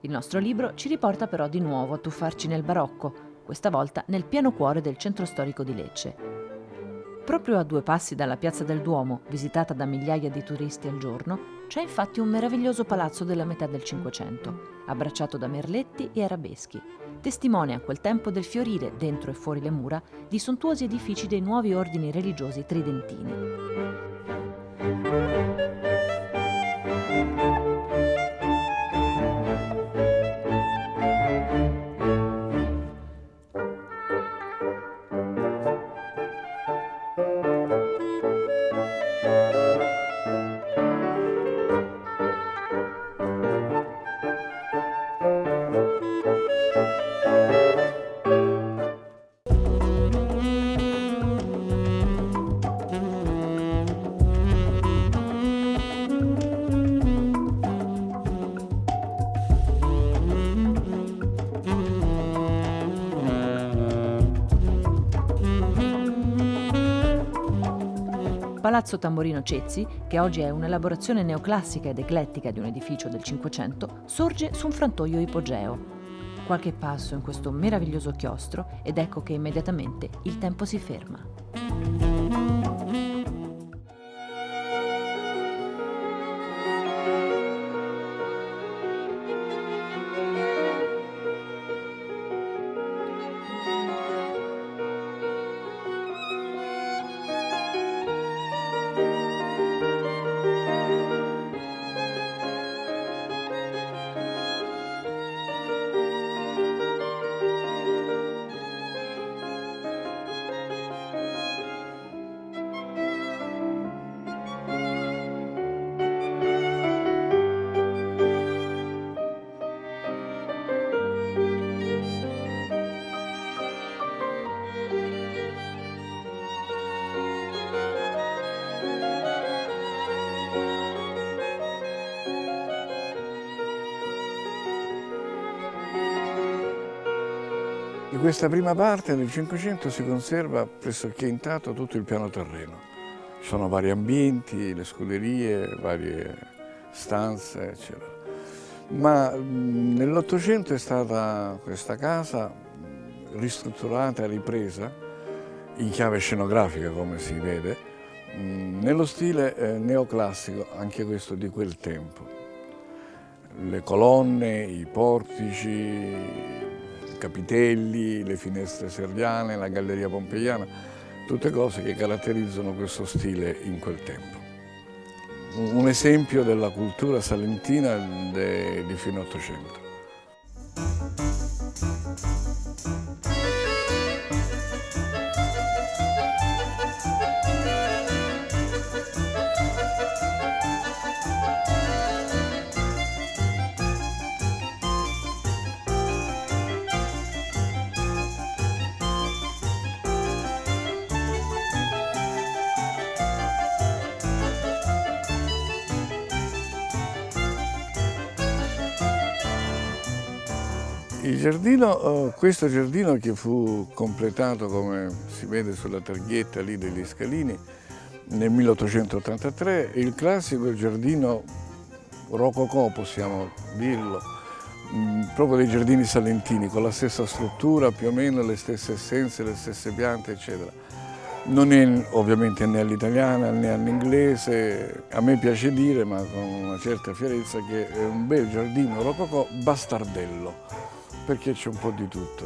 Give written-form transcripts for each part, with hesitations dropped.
Il nostro libro ci riporta però di nuovo a tuffarci nel barocco, questa volta nel pieno cuore del centro storico di Lecce. Proprio a 2 passi dalla Piazza del Duomo, visitata da migliaia di turisti al giorno, c'è infatti un meraviglioso palazzo della metà del Cinquecento, abbracciato da merletti e arabeschi, testimone a quel tempo del fiorire, dentro e fuori le mura, di sontuosi edifici dei nuovi ordini religiosi tridentini. Palazzo Tamborino Cezzi, che oggi è un'elaborazione neoclassica ed eclettica di un edificio del Cinquecento, sorge su un frantoio ipogeo. Qualche passo in questo meraviglioso chiostro ed ecco che immediatamente il tempo si ferma. Di questa prima parte del Cinquecento si conserva pressoché intatto tutto il piano terreno. Ci sono vari ambienti, le scuderie, varie stanze, eccetera. Ma nell'Ottocento è stata questa casa ristrutturata e ripresa in chiave scenografica, come si vede, nello stile neoclassico, anche questo di quel tempo. Le colonne, i portici, i capitelli, le finestre serliane, la galleria pompeiana, tutte cose che caratterizzano questo stile in quel tempo. Un esempio della cultura salentina di fine Ottocento. Il giardino, questo giardino che fu completato, come si vede sulla targhetta lì degli scalini, nel 1883, è il classico giardino rococò, possiamo dirlo, proprio dei giardini salentini, con la stessa struttura, più o meno le stesse essenze, le stesse piante, eccetera. Non è ovviamente né all'italiana né all'inglese, a me piace dire, ma con una certa fierezza, che è un bel giardino rococò bastardello, perché c'è un po' di tutto.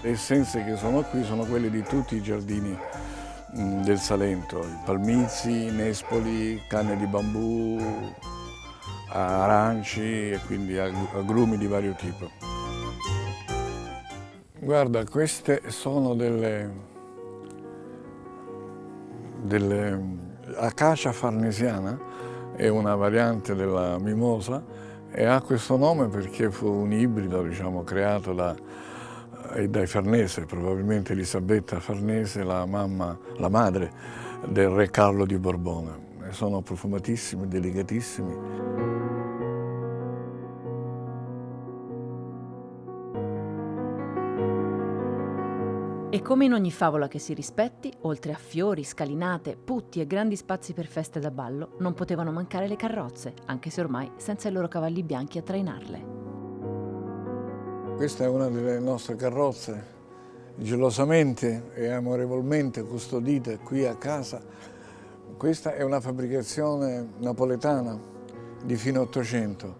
Le essenze che sono qui sono quelle di tutti i giardini del Salento, i palmizi, nespoli, canne di bambù, aranci e quindi agrumi di vario tipo. Guarda, queste sono delle acacia farnesiana, è una variante della mimosa e ha questo nome perché fu un ibrido, diciamo, creato dai Farnese, probabilmente Elisabetta Farnese, la madre del re Carlo di Borbone. Sono profumatissimi, delicatissimi. E come in ogni favola che si rispetti, oltre a fiori, scalinate, putti e grandi spazi per feste da ballo, non potevano mancare le carrozze, anche se ormai senza i loro cavalli bianchi a trainarle. Questa è una delle nostre carrozze, gelosamente e amorevolmente custodite qui a casa. Questa è una fabbricazione napoletana di fine Ottocento.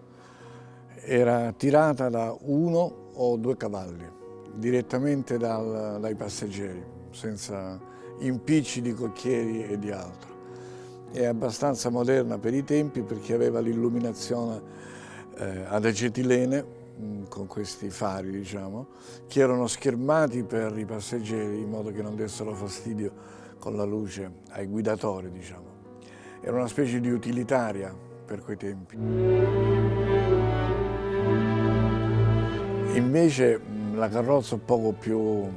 Era tirata da 1 o 2 cavalli, direttamente dai passeggeri, senza impicci di cocchieri e di altro. È abbastanza moderna per i tempi perché aveva l'illuminazione ad acetilene, con questi fari, diciamo, che erano schermati per i passeggeri in modo che non dessero fastidio con la luce ai guidatori, diciamo. Era una specie di utilitaria per quei tempi. Invece la carrozza un poco più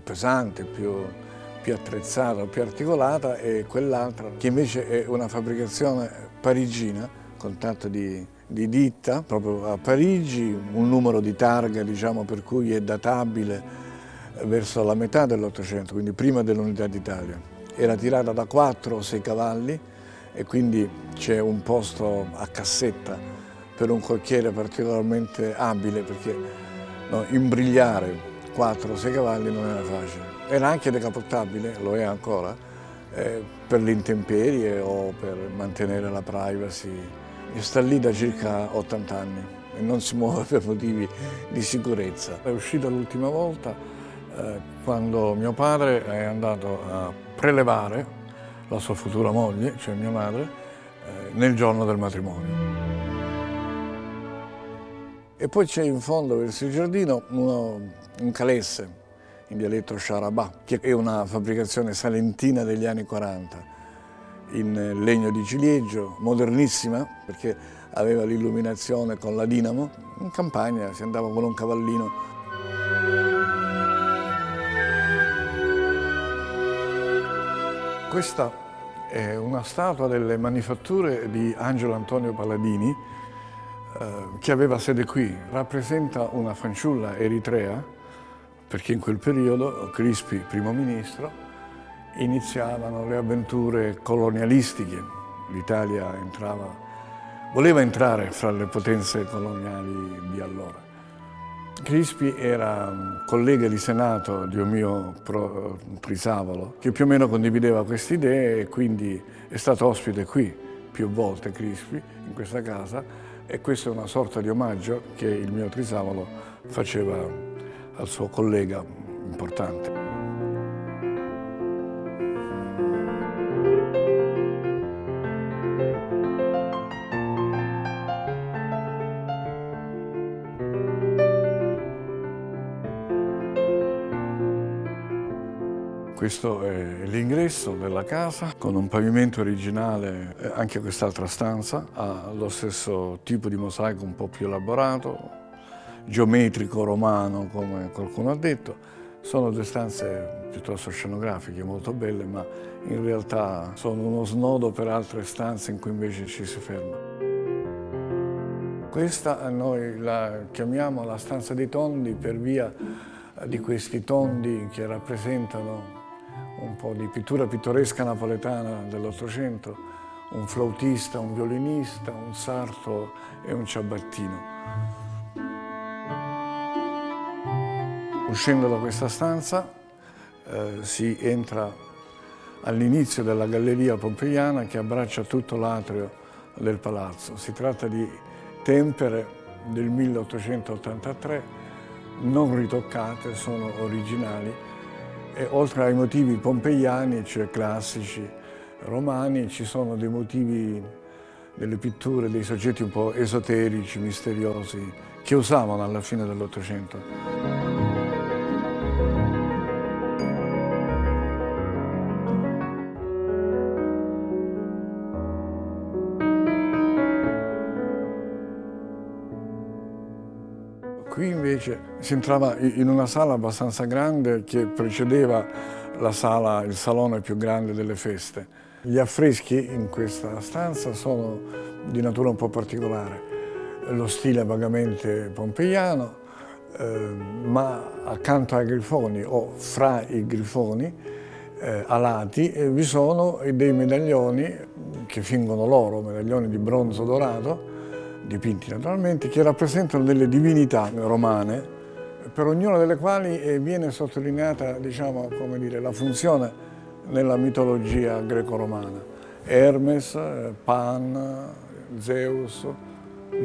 pesante, più attrezzata, più articolata è quell'altra, che invece è una fabbricazione parigina, con tanto di ditta, proprio a Parigi, un numero di targa, diciamo, per cui è databile verso la metà dell'Ottocento, quindi prima dell'Unità d'Italia. Era tirata da 4 o 6 cavalli e quindi c'è un posto a cassetta per un cocchiere particolarmente abile, perché imbrigliare 4 o 6 cavalli non era facile. Era anche decapottabile, lo è ancora, per le intemperie o per mantenere la privacy. E sta lì da circa 80 anni e non si muove per motivi di sicurezza. È uscita l'ultima volta quando mio padre è andato a prelevare la sua futura moglie, cioè mia madre, nel giorno del matrimonio. E poi c'è in fondo verso il giardino un calesse, in dialetto Sciarabà, che è una fabbricazione salentina degli anni 40, in legno di ciliegio, modernissima, perché aveva l'illuminazione con la dinamo. In campagna si andava con un cavallino. Questa è una statua delle manifatture di Angelo Antonio Paladini, che aveva sede qui. Rappresenta una fanciulla eritrea, perché in quel periodo Crispi, primo ministro, iniziavano le avventure colonialistiche. L'Italia voleva entrare fra le potenze coloniali di allora. Crispi era collega di Senato di un mio Trisavolo, che più o meno condivideva queste idee, e quindi è stato ospite qui più volte Crispi, in questa casa, e questo è una sorta di omaggio che il mio Trisavolo faceva al suo collega importante. Questo è l'ingresso della casa, con un pavimento originale. Anche quest'altra stanza ha lo stesso tipo di mosaico un po' più elaborato, geometrico, romano, come qualcuno ha detto. Sono 2 stanze piuttosto scenografiche, molto belle, ma in realtà sono uno snodo per altre stanze in cui invece ci si ferma. Questa noi la chiamiamo la stanza dei tondi per via di questi tondi che rappresentano un po' di pittura pittoresca napoletana dell'Ottocento, un flautista, un violinista, un sarto e un ciabattino. Uscendo da questa stanza si entra all'inizio della galleria pompeiana che abbraccia tutto l'atrio del palazzo. Si tratta di tempere del 1883, non ritoccate, sono originali. E oltre ai motivi pompeiani, cioè classici romani, ci sono dei motivi, delle pitture, dei soggetti un po' esoterici, misteriosi, che usavano alla fine dell'Ottocento. Qui invece si entrava in una sala abbastanza grande che precedeva la sala, il salone più grande delle feste. Gli affreschi in questa stanza sono di natura un po' particolare. Lo stile vagamente pompeiano, ma accanto ai grifoni o fra i grifoni alati vi sono dei medaglioni che fingono l'oro, medaglioni di bronzo dorato, dipinti naturalmente, che rappresentano delle divinità romane, per ognuna delle quali viene sottolineata, diciamo, come dire, la funzione nella mitologia greco-romana. Hermes, Pan, Zeus,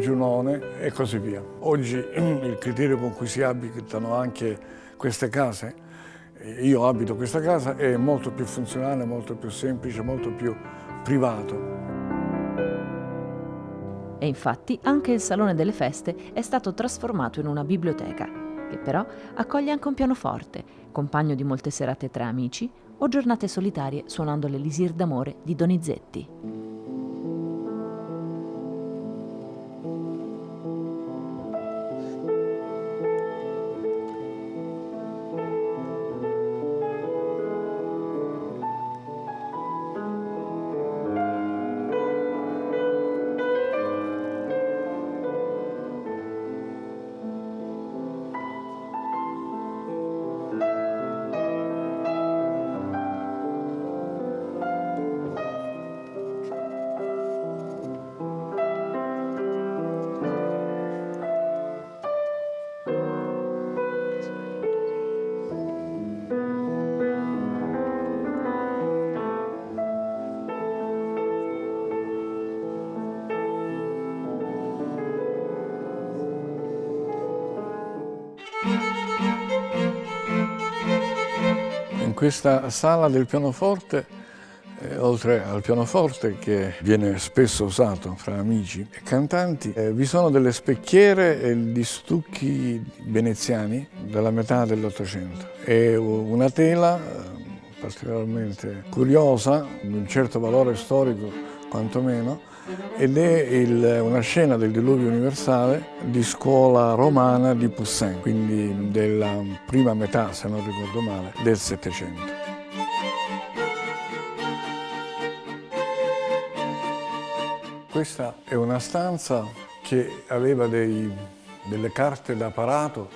Giunone e così via. Oggi il criterio con cui si abitano anche queste case, io abito questa casa, è molto più funzionale, molto più semplice, molto più privato. E infatti anche il Salone delle Feste è stato trasformato in una biblioteca, che però accoglie anche un pianoforte, compagno di molte serate tra amici o giornate solitarie suonando l'Elisir d'amore di Donizetti. In questa sala del pianoforte, oltre al pianoforte che viene spesso usato fra amici e cantanti, vi sono delle specchiere di stucchi veneziani della metà dell'Ottocento e una tela particolarmente curiosa, di un certo valore storico quantomeno, ed è una scena del Diluvio universale di scuola romana di Poussin, quindi della prima metà, se non ricordo male, del Settecento. Questa è una stanza che aveva delle carte d'apparato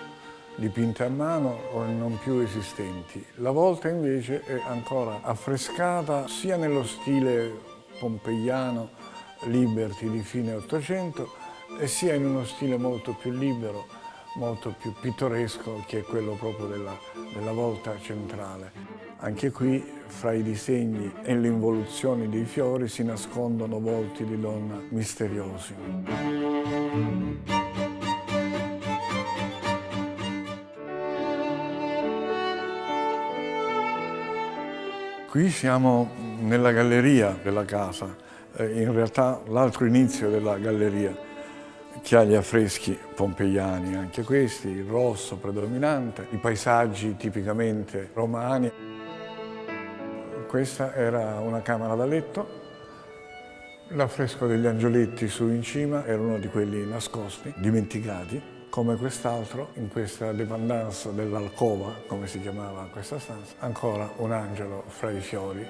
dipinte a mano o non più esistenti. La volta invece è ancora affrescata sia nello stile pompeiano Liberty di fine Ottocento e sia in uno stile molto più libero, molto più pittoresco, che è quello proprio della volta centrale. Anche qui, fra i disegni e le involuzioni dei fiori, si nascondono volti di donna misteriosi. Qui siamo nella galleria della casa, in realtà l'altro inizio della galleria, che ha gli affreschi pompeiani, anche questi, il rosso predominante, i paesaggi tipicamente romani. Questa era una camera da letto, l'affresco degli angioletti su in cima era uno di quelli nascosti, dimenticati, come quest'altro, in questa dépendance dell'alcova, come si chiamava questa stanza, ancora un angelo fra i fiori.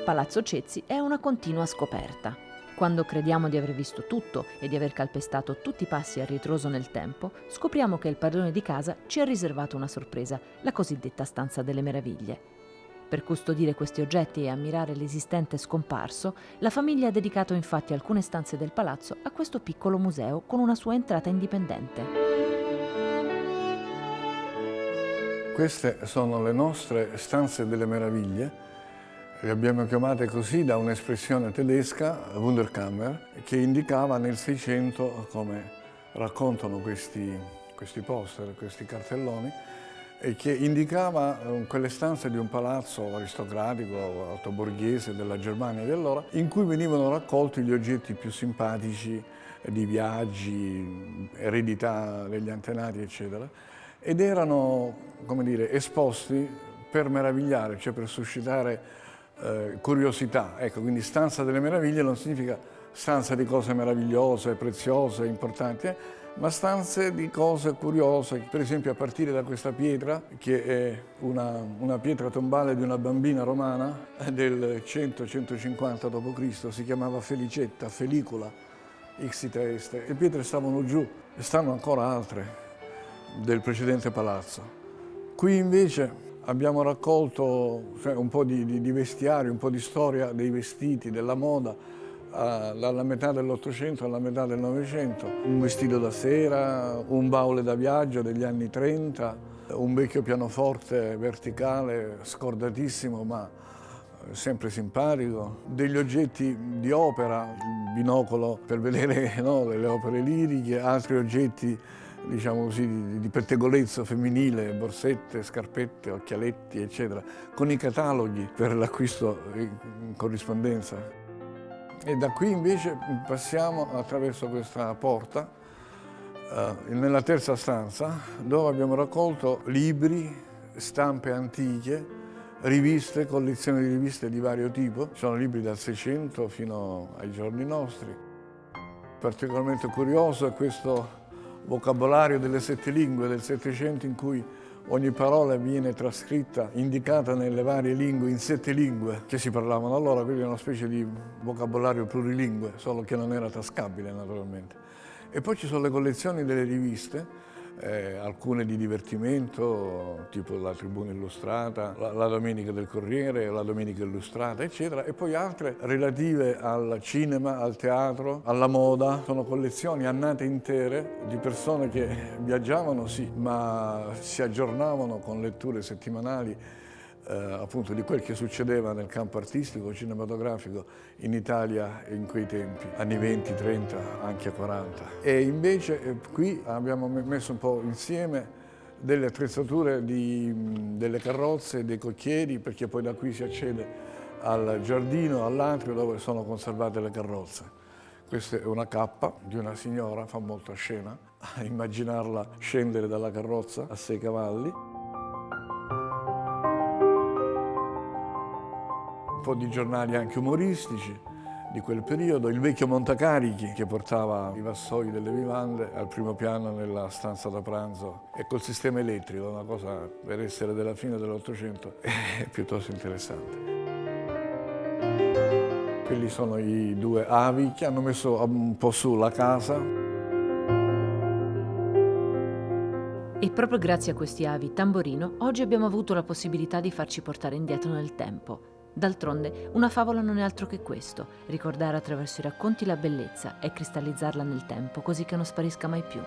Palazzo Cezzi è una continua scoperta. Quando crediamo di aver visto tutto e di aver calpestato tutti i passi a ritroso nel tempo, scopriamo che il padrone di casa ci ha riservato una sorpresa, la cosiddetta stanza delle meraviglie. Per custodire questi oggetti e ammirare l'esistente scomparso, la famiglia ha dedicato infatti alcune stanze del palazzo a questo piccolo museo con una sua entrata indipendente. Queste sono le nostre stanze delle meraviglie. Le abbiamo chiamate così da un'espressione tedesca, Wunderkammer, che indicava nel Seicento, come raccontano questi poster, questi cartelloni, e che indicava quelle stanze di un palazzo aristocratico, altoborghese della Germania di allora, in cui venivano raccolti gli oggetti più simpatici di viaggi, eredità degli antenati, eccetera, ed erano, come dire, esposti per meravigliare, cioè per suscitare curiosità. Ecco, quindi stanza delle meraviglie non significa stanza di cose meravigliose, preziose, importanti, ma stanze di cose curiose, per esempio a partire da questa pietra, che è una pietra tombale di una bambina romana del 100-150 d.C., si chiamava Felicetta, Felicula, Ixi-Trieste. Le pietre stavano giù e stanno ancora altre del precedente palazzo. Qui invece abbiamo raccolto un po' di vestiario, un po' di storia dei vestiti, della moda, dalla metà dell'Ottocento alla metà del Novecento. Un vestito da sera, un baule da viaggio degli anni 30, un vecchio pianoforte verticale, scordatissimo ma sempre simpatico, degli oggetti di opera, il binocolo per vedere, no, le opere liriche, altri oggetti diciamo così, di pettegolezzo femminile, borsette, scarpette, occhialetti, eccetera, con i cataloghi per l'acquisto in corrispondenza. E da qui invece passiamo attraverso questa porta nella terza stanza, dove abbiamo raccolto libri, stampe antiche, riviste, collezioni di riviste di vario tipo. Ci sono libri dal 600 fino ai giorni nostri. Particolarmente curioso è questo vocabolario delle 7 lingue del Settecento, in cui ogni parola viene trascritta, indicata nelle varie lingue, in 7 lingue che si parlavano allora, quindi è una specie di vocabolario plurilingue, solo che non era tascabile naturalmente. E poi ci sono le collezioni delle riviste, alcune di divertimento, tipo la Tribuna Illustrata, la Domenica del Corriere, la Domenica Illustrata, eccetera, e poi altre relative al cinema, al teatro, alla moda. Sono collezioni annate intere di persone che viaggiavano, sì, ma si aggiornavano con letture settimanali appunto di quel che succedeva nel campo artistico, cinematografico in Italia in quei tempi, anni 20, 30, anche 40. E invece qui abbiamo messo un po' insieme delle attrezzature delle carrozze, dei cocchieri, perché poi da qui si accede al giardino, all'atrio dove sono conservate le carrozze. Questa è una cappa di una signora, fa molta scena, immaginarla scendere dalla carrozza a 6 cavalli. Un po' di giornali anche umoristici di quel periodo, il vecchio montacarichi che portava i vassoi delle vivande al primo piano nella stanza da pranzo e col sistema elettrico, una cosa per essere della fine dell'Ottocento è piuttosto interessante. Quelli sono i 2 avi che hanno messo un po' su la casa. E proprio grazie a questi avi tamborino, oggi abbiamo avuto la possibilità di farci portare indietro nel tempo. D'altronde, una favola non è altro che questo, ricordare attraverso i racconti la bellezza e cristallizzarla nel tempo così che non sparisca mai più.